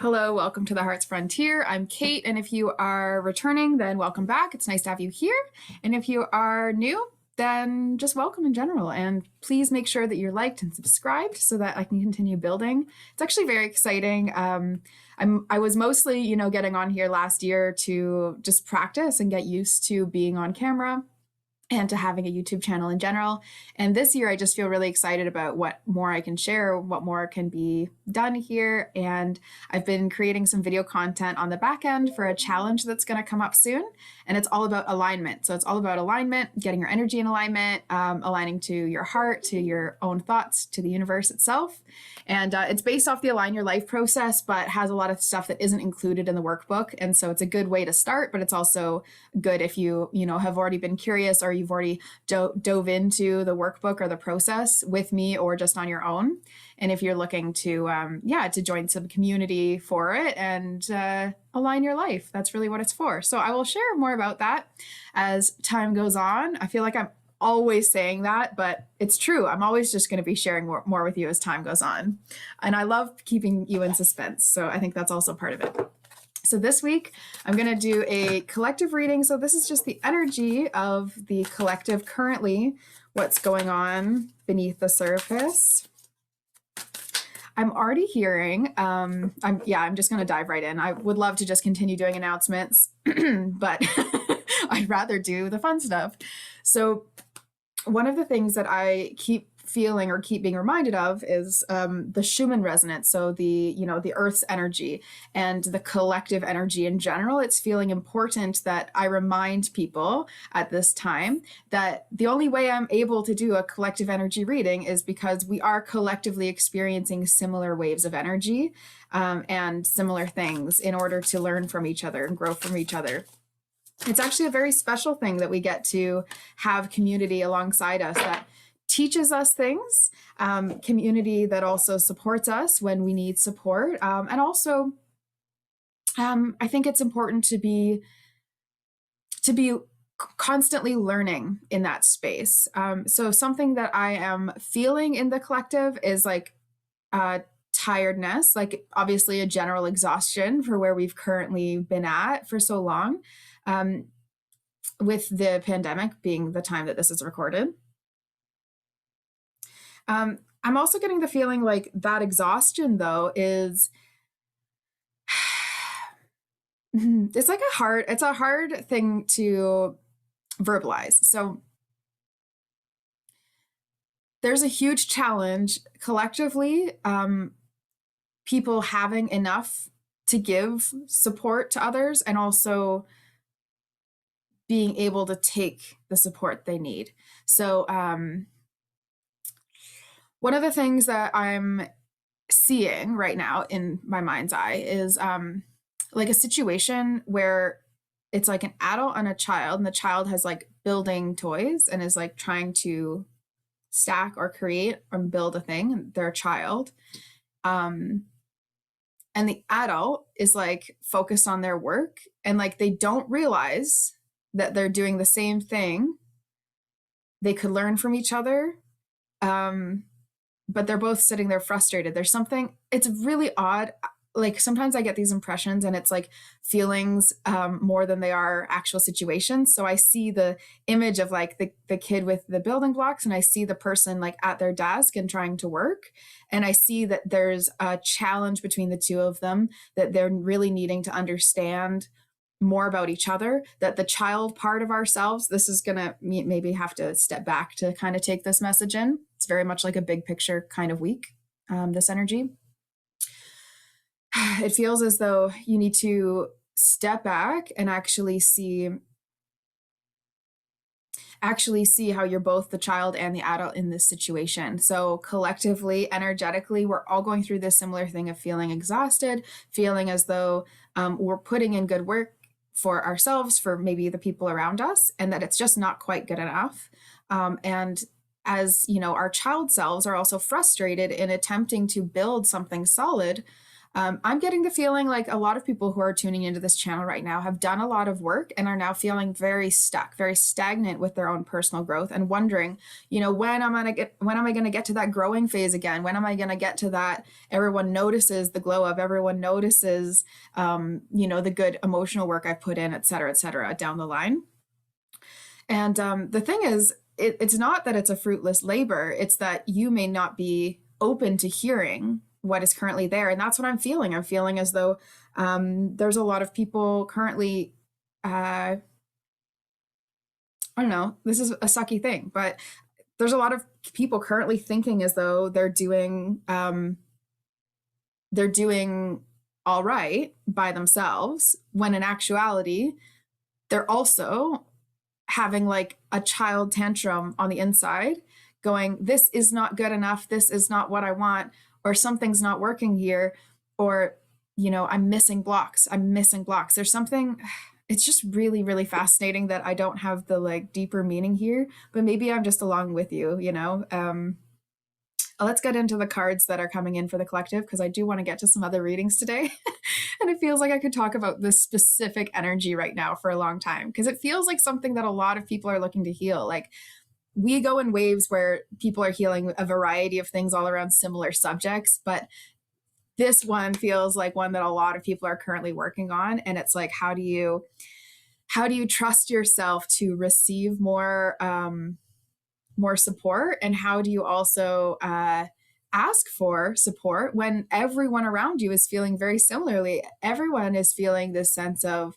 Hello, welcome to the Heart's Frontier. I'm Kate, and if you are returning, then welcome back. It's nice to have you here. And if you are new, then just welcome in general. And please make sure that you're liked and subscribed so that I can continue building. It's actually very exciting. I was mostly, getting on here last year to just practice and get used to being on camera and to having a YouTube channel in general. And this year, I just feel really excited about what more I can share, what more can be done here. And I've been creating some video content on the back end for a challenge that's going to come up soon. And it's all about alignment. So it's all about alignment, getting your energy in alignment, aligning to your heart, to your own thoughts, to the universe itself. And it's based off the Align Your Life process, but has a lot of stuff that isn't included in the workbook. And so it's a good way to start, but it's also good if you have already been curious or you've already dove into the workbook or the process with me or just on your own. And if you're looking to join some community for it and align your life, that's really what it's for. So I will share more about that as time goes on. I feel like I'm always saying that, but it's true. I'm always just going to be sharing more with you as time goes on. And I love keeping you in suspense. So I think that's also part of it. So this week, I'm going to do a collective reading. So this is just the energy of the collective currently, what's going on beneath the surface. I'm already hearing, I'm just going to dive right in. I would love to just continue doing announcements, but I'd rather do the fun stuff. So one of the things that I keep feeling or keep being reminded of is the Schumann resonance. So the Earth's energy and the collective energy in general. It's feeling important that I remind people at this time that the only way I'm able to do a collective energy reading is because we are collectively experiencing similar waves of energy and similar things in order to learn from each other and grow from each other. It's actually a very special thing that we get to have community alongside us that teaches us things, community that also supports us when we need support. And also, I think it's important to be constantly learning in that space. So something that I am feeling in the collective is like tiredness, like obviously a general exhaustion for where we've currently been at for so long, with the pandemic being the time that this is recorded. I'm also getting the feeling like that exhaustion, though, is it's a hard thing to verbalize. So there's a huge challenge collectively, people having enough to give support to others and also being able to take the support they need. So, one of the things that I'm seeing right now in my mind's eye is like a situation where it's like an adult and a child, and the child has like building toys and is like trying to stack or create or build a thing, and they're a child. And the adult is like focused on their work and like they don't realize that they're doing the same thing. They could learn from each other. But they're both sitting there frustrated. There's something, it's really odd. Like sometimes I get these impressions and it's like feelings more than they are actual situations. So I see the image of like the kid with the building blocks, and I see the person like at their desk and trying to work. And I see that there's a challenge between the two of them, that they're really needing to understand more about each other, that the child part of ourselves, this is going to maybe have to step back to kind of take this message in. It's very much like a big picture kind of week, this energy. It feels as though you need to step back and actually see how you're both the child and the adult in this situation. So collectively, energetically, we're all going through this similar thing of feeling exhausted, feeling as though we're putting in good work for ourselves, for maybe the people around us, and that it's just not quite good enough. And as our child selves are also frustrated in attempting to build something solid I'm getting the feeling like a lot of people who are tuning into this channel right now have done a lot of work and are now feeling very stuck, very stagnant with their own personal growth and wondering, when am I going to get to that growing phase again? When am I going to get to that everyone notices the glow of, everyone notices, the good emotional work I've put in, et cetera, down the line. And the thing is, it's not that it's a fruitless labor. It's that you may not be open to hearing what is currently there. And that's what I'm feeling. I'm feeling as though there's a lot of people currently, I don't know, this is a sucky thing, but there's a lot of people currently thinking as though they're doing all right by themselves, when in actuality, they're also having like a child tantrum on the inside going, this is not good enough. This is not what I want, or something's not working here, or, I'm missing blocks. There's something, it's just really, really fascinating that I don't have the like deeper meaning here, but maybe I'm just along with you, Let's get into the cards that are coming in for the collective, because I do want to get to some other readings today. And it feels like I could talk about this specific energy right now for a long time, because it feels like something that a lot of people are looking to heal. Like, we go in waves where people are healing a variety of things all around similar subjects, but this one feels like one that a lot of people are currently working on. And it's like, how do you trust yourself to receive more support, and how do you also ask for support when everyone around you is feeling very similarly? Everyone is feeling this sense of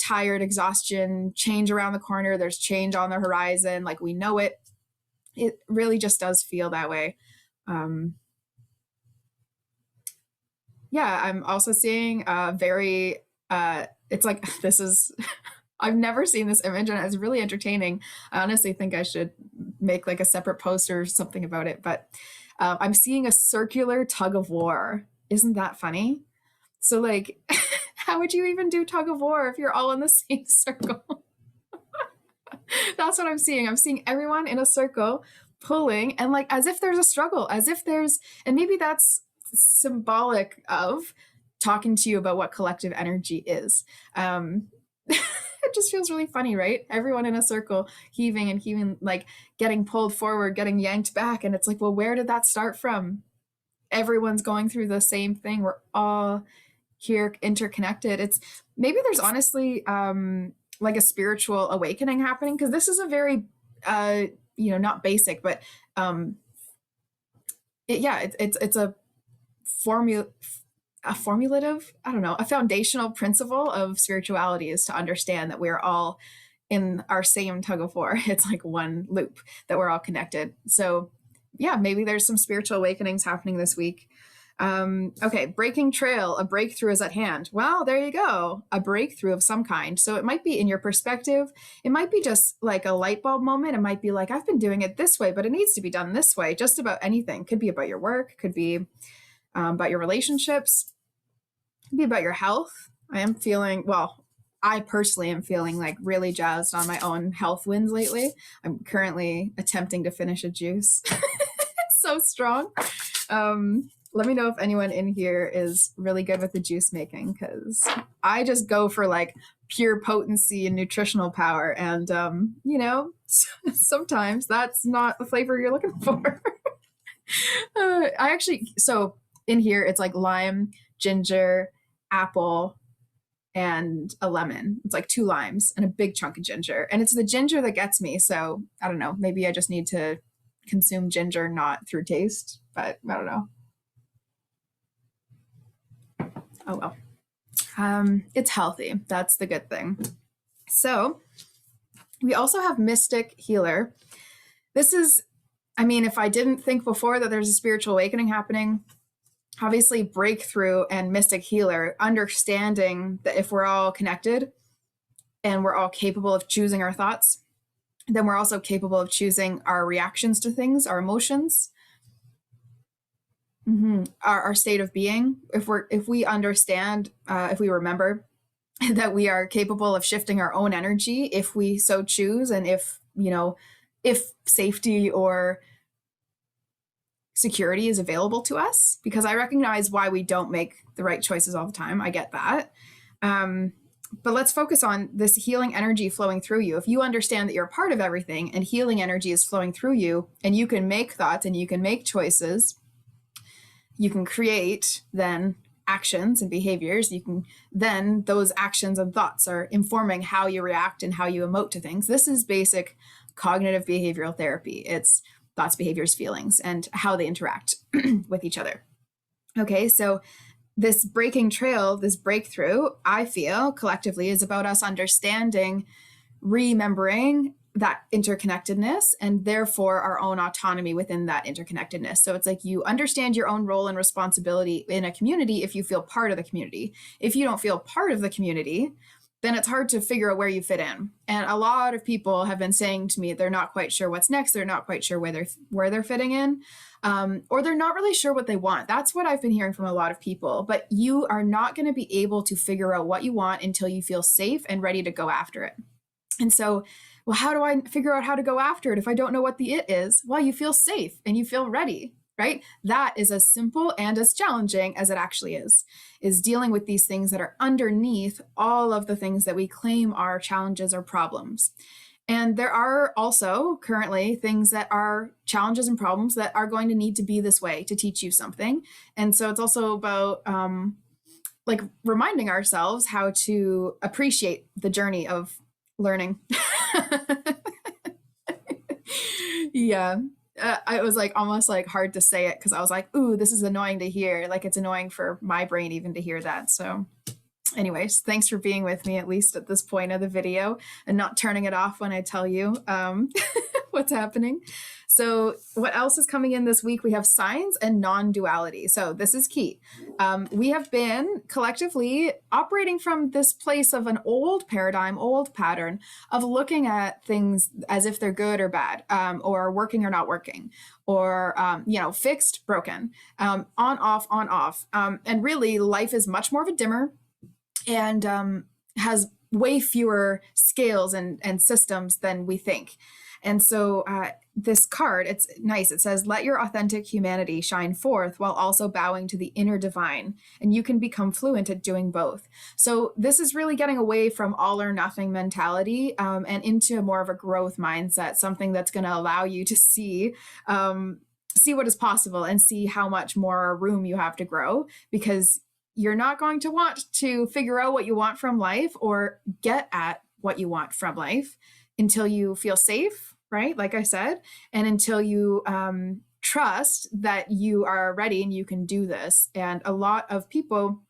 tired, exhaustion, change around the corner. There's change on the horizon. Like, we know it. It really just does feel that way. Yeah, I'm also seeing very, it's like, this is, I've never seen this image and it's really entertaining. I honestly think I should make like a separate post or something about it, but I'm seeing a circular tug of war. Isn't that funny? So like, how would you even do tug of war if you're all in the same circle? That's what I'm seeing. I'm seeing everyone in a circle pulling, and like as if there's a struggle, as if there's, and maybe that's symbolic of talking to you about what collective energy is. It just feels really funny, right? Everyone in a circle heaving and heaving, like getting pulled forward, getting yanked back. And it's like, well, where did that start from? Everyone's going through the same thing. We're all here interconnected. It's maybe there's honestly like a spiritual awakening happening, because this is a very not basic, but it's a formulative, I don't know, a foundational principle of spirituality is to understand that we're all in our same tug of war. It's like one loop, that we're all connected. So yeah, maybe there's some spiritual awakenings happening this week. Okay, breaking trail, a breakthrough is at hand. Well, there you go, a breakthrough of some kind. So it might be in your perspective. It might be just like a light bulb moment. It might be like, I've been doing it this way, but it needs to be done this way. Just about anything. Could be about your work, could be about your relationships, could be about your health. I personally am feeling like really jazzed on my own health wins lately. I'm currently attempting to finish a juice. It's so strong. Let me know if anyone in here is really good with the juice making, because I just go for like pure potency and nutritional power. And, sometimes that's not the flavor you're looking for. So in here, it's like lime, ginger, apple, and a lemon. It's like 2 limes and a big chunk of ginger. And it's the ginger that gets me. So I don't know, maybe I just need to consume ginger not through taste, but I don't know. Oh well. It's healthy. That's the good thing. So we also have Mystic Healer. This is, if I didn't think before that there's a spiritual awakening happening, obviously breakthrough and Mystic Healer, understanding that if we're all connected and we're all capable of choosing our thoughts, then we're also capable of choosing our reactions to things, our emotions, our state of being. If we understand, if we remember that we are capable of shifting our own energy if we so choose, and if safety or security is available to us, because I recognize why we don't make the right choices all the time. I get that. But let's focus on this healing energy flowing through you. If you understand that you're a part of everything and healing energy is flowing through you, and you can make thoughts and you can make choices, you can create then actions and behaviors. You can then, those actions and thoughts are informing how you react and how you emote to things. This is basic cognitive behavioral therapy. It's thoughts, behaviors, feelings, and how they interact with each other. Okay, so this breaking trail, this breakthrough, I feel collectively is about us understanding, remembering that interconnectedness, and therefore our own autonomy within that interconnectedness. So it's like you understand your own role and responsibility in a community if you feel part of the community. If you don't feel part of the community, then it's hard to figure out where you fit in. And a lot of people have been saying to me they're not quite sure what's next. They're not quite sure where they're fitting in, or they're not really sure what they want. That's what I've been hearing from a lot of people. But you are not going to be able to figure out what you want until you feel safe and ready to go after it. And so, well, how do I figure out how to go after it if I don't know what the it is? Well, you feel safe and you feel ready, right? That is as simple and as challenging as it actually is dealing with these things that are underneath all of the things that we claim are challenges or problems. And there are also currently things that are challenges and problems that are going to need to be this way to teach you something. And so it's also about like reminding ourselves how to appreciate the journey of learning. Yeah. It was like almost like hard to say it because I was like, ooh, this is annoying to hear. Like it's annoying for my brain even to hear that. So anyways, thanks for being with me, at least at this point of the video, and not turning it off when I tell you what's happening. So what else is coming in this week? We have signs and non-duality. So this is key. We have been collectively operating from this place of an old paradigm, old pattern of looking at things as if they're good or bad, or working or not working, or, fixed, broken, on, off, on, off. And really life is much more of a dimmer and has way fewer scales and systems than we think. And so this card, it's nice. It says, let your authentic humanity shine forth while also bowing to the inner divine. And you can become fluent at doing both. So this is really getting away from all or nothing mentality and into more of a growth mindset, something that's going to allow you to see what is possible and see how much more room you have to grow, because you're not going to want to figure out what you want from life or get at what you want from life until you feel safe, right? Like I said, and until you trust that you are ready and you can do this. And a lot of people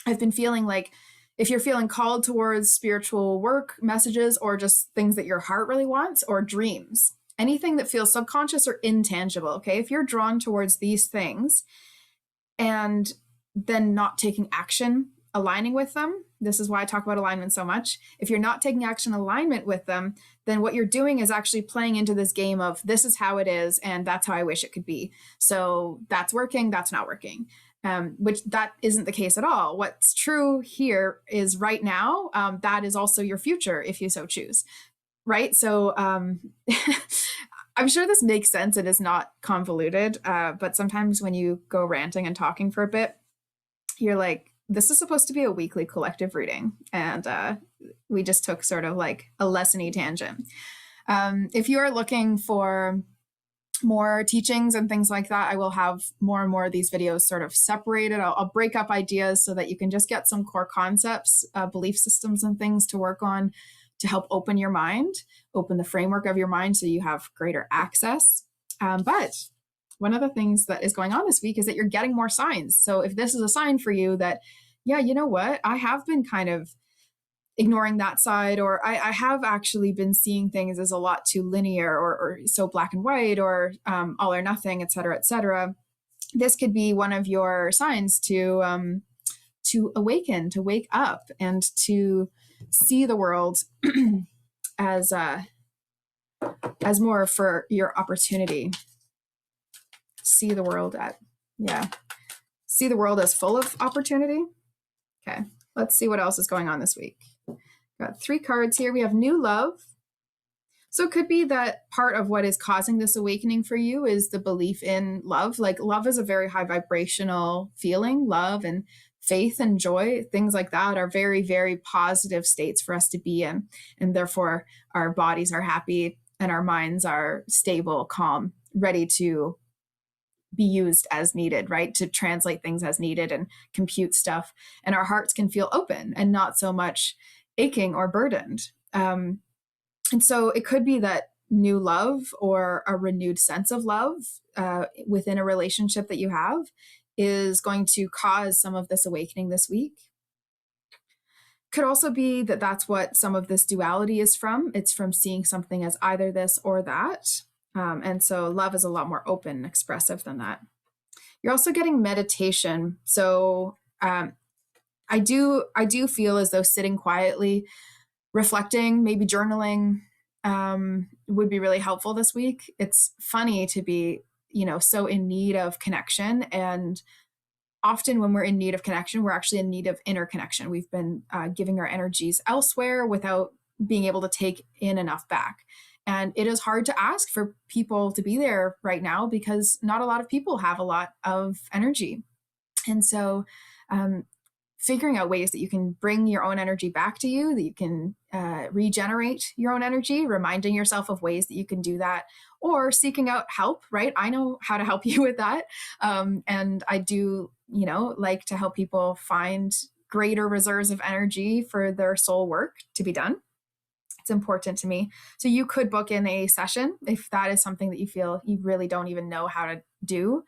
have been feeling like, if you're feeling called towards spiritual work, messages, or just things that your heart really wants, or dreams, anything that feels subconscious or intangible, okay? If you're drawn towards these things and then not taking action, aligning with them. This is why I talk about alignment so much. If you're not taking action alignment with them, then what you're doing is actually playing into this game of this is how it is and that's how I wish it could be. So that's working, that's not working, which that isn't the case at all. What's true here is right now, that is also your future if you so choose, right? So I'm sure this makes sense. It is not convoluted, but sometimes when you go ranting and talking for a bit, you're like, this is supposed to be a weekly collective reading. And we just took sort of like a lessony tangent. If you are looking for more teachings and things like that, I will have more and more of these videos sort of separated. I'll break up ideas so that you can just get some core concepts, belief systems and things to work on to help open your mind, open the framework of your mind so you have greater access. But one of the things that is going on this week is that you're getting more signs. So if this is a sign for you that, yeah, you know what, I have been kind of ignoring that side, or I have actually been seeing things as a lot too linear or so black and white, or all or nothing, et cetera, this could be one of your signs to awaken, to wake up, and to see the world as more for your opportunity. See the world see the world as full of opportunity. Okay, let's see what else is going on this week. Got 3 cards here. We have new love, So it could be that part of what is causing this awakening for you is the belief in love. Like love is a very high vibrational feeling. Love and faith and joy, things like that are very, very positive states for us to be in. And therefore our bodies are happy and our minds are stable, calm, ready to be used as needed, right? To translate things as needed and compute stuff. And our hearts can feel open and not so much aching or burdened. And so it could be that new love or a renewed sense of love within a relationship that you have is going to cause some of this awakening this week. Could also be that that's what some of this duality is from. It's from seeing something as either this or that. And so love is a lot more open and expressive than that. You're also getting meditation. So I do feel as though sitting quietly, reflecting, maybe journaling would be really helpful this week. It's funny to be, so in need of connection. And often when we're in need of connection, we're actually in need of inner connection. We've been giving our energies elsewhere without being able to take in enough back. And it is hard to ask for people to be there right now because not a lot of people have a lot of energy. And so figuring out ways that you can bring your own energy back to you, that you can regenerate your own energy, reminding yourself of ways that you can do that, or seeking out help, right? I know how to help you with that. And I do, like to help people find greater reserves of energy for their soul work to be done. It's important to me. So you could book in a session if that is something that you feel you really don't even know how to do.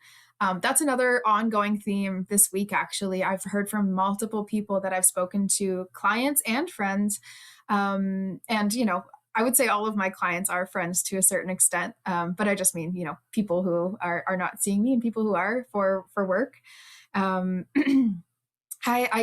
That's another ongoing theme this week, actually. I've heard from multiple people that I've spoken to, clients and friends. And, I would say all of my clients are friends to a certain extent. But I just mean, people who are not seeing me and people who are for work. I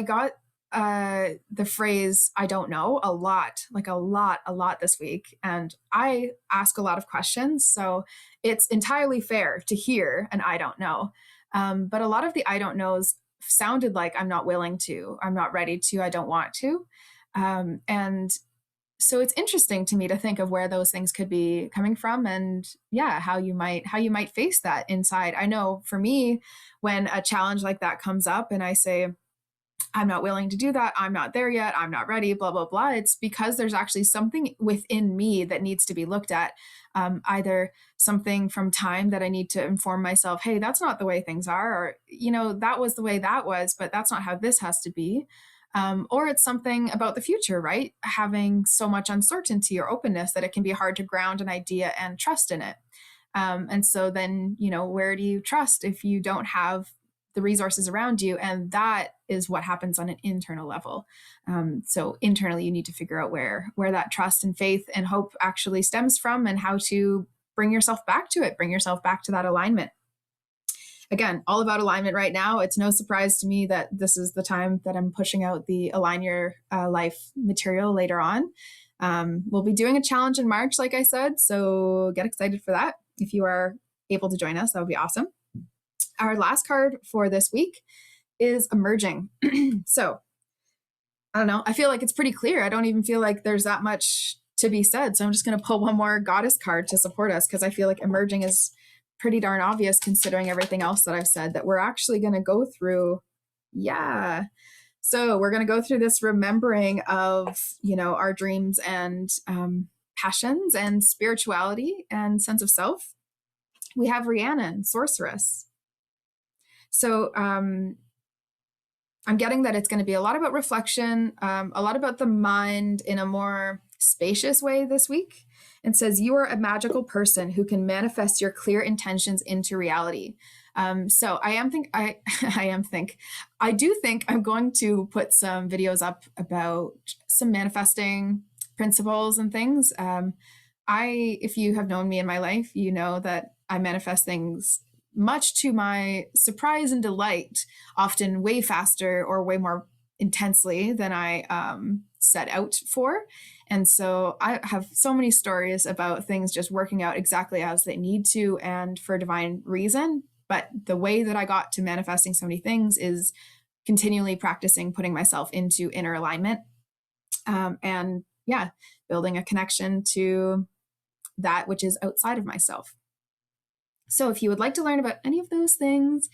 got the phrase "I don't know" a lot this week, and I ask a lot of questions, so it's entirely fair to hear an "I don't know." But a lot of the "I don't knows" sounded like I'm not willing to, I'm not ready to, I don't want to, and so it's interesting to me to think of where those things could be coming from, and how you might face that inside. I know for me, when a challenge like that comes up, and I say, I'm not willing to do that, I'm not there yet, I'm not ready, blah, blah, blah. It's because there's actually something within me that needs to be looked at. Either something from time that I need to inform myself, hey, that's not the way things are, or, that was the way that was, but that's not how this has to be. Or it's something about the future, right? Having so much uncertainty or openness that it can be hard to ground an idea and trust in it. And so then, where do you trust if you don't have the resources around you? And that is what happens on an internal level. So internally, you need to figure out where that trust and faith and hope actually stems from, and how to bring yourself back to it, bring yourself back to that alignment. Again, all about alignment right now. It's no surprise to me that this is the time that I'm pushing out the Align Your Life material later on. We'll be doing a challenge in March, like I said, so get excited for that. If you are able to join us, that would be awesome. Our last card for this week is emerging. So I don't know. I feel like it's pretty clear. I don't even feel like there's that much to be said. So I'm just going to pull one more goddess card to support us, because I feel like emerging is pretty darn obvious considering everything else that I've said that we're actually going to go through. Yeah. So we're going to go through this remembering of, our dreams and passions and spirituality and sense of self. We have Rhiannon, sorceress. So I'm getting that it's going to be a lot about reflection, a lot about the mind in a more spacious way this week. It says, you are a magical person who can manifest your clear intentions into reality. So I do think I'm going to put some videos up about some manifesting principles and things. If you have known me in my life, you know that I manifest things much to my surprise and delight, often way faster or way more intensely than I set out for. And so I have so many stories about things just working out exactly as they need to and for divine reason. But the way that I got to manifesting so many things is continually practicing putting myself into inner alignment, and building a connection to that which is outside of myself. So if you would like to learn about any of those things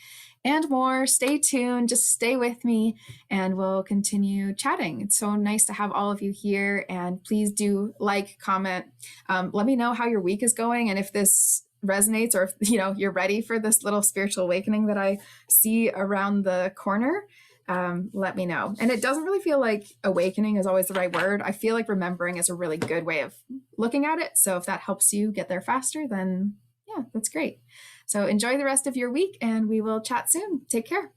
and more, stay tuned, just stay with me and we'll continue chatting. It's so nice to have all of you here, and please do like, comment, let me know how your week is going, and if this resonates, or if you're ready for this little spiritual awakening that I see around the corner. Let me know. And it doesn't really feel like awakening is always the right word. I feel like remembering is a really good way of looking at it. So if that helps you get there faster, then yeah, that's great. So enjoy the rest of your week and we will chat soon. Take care.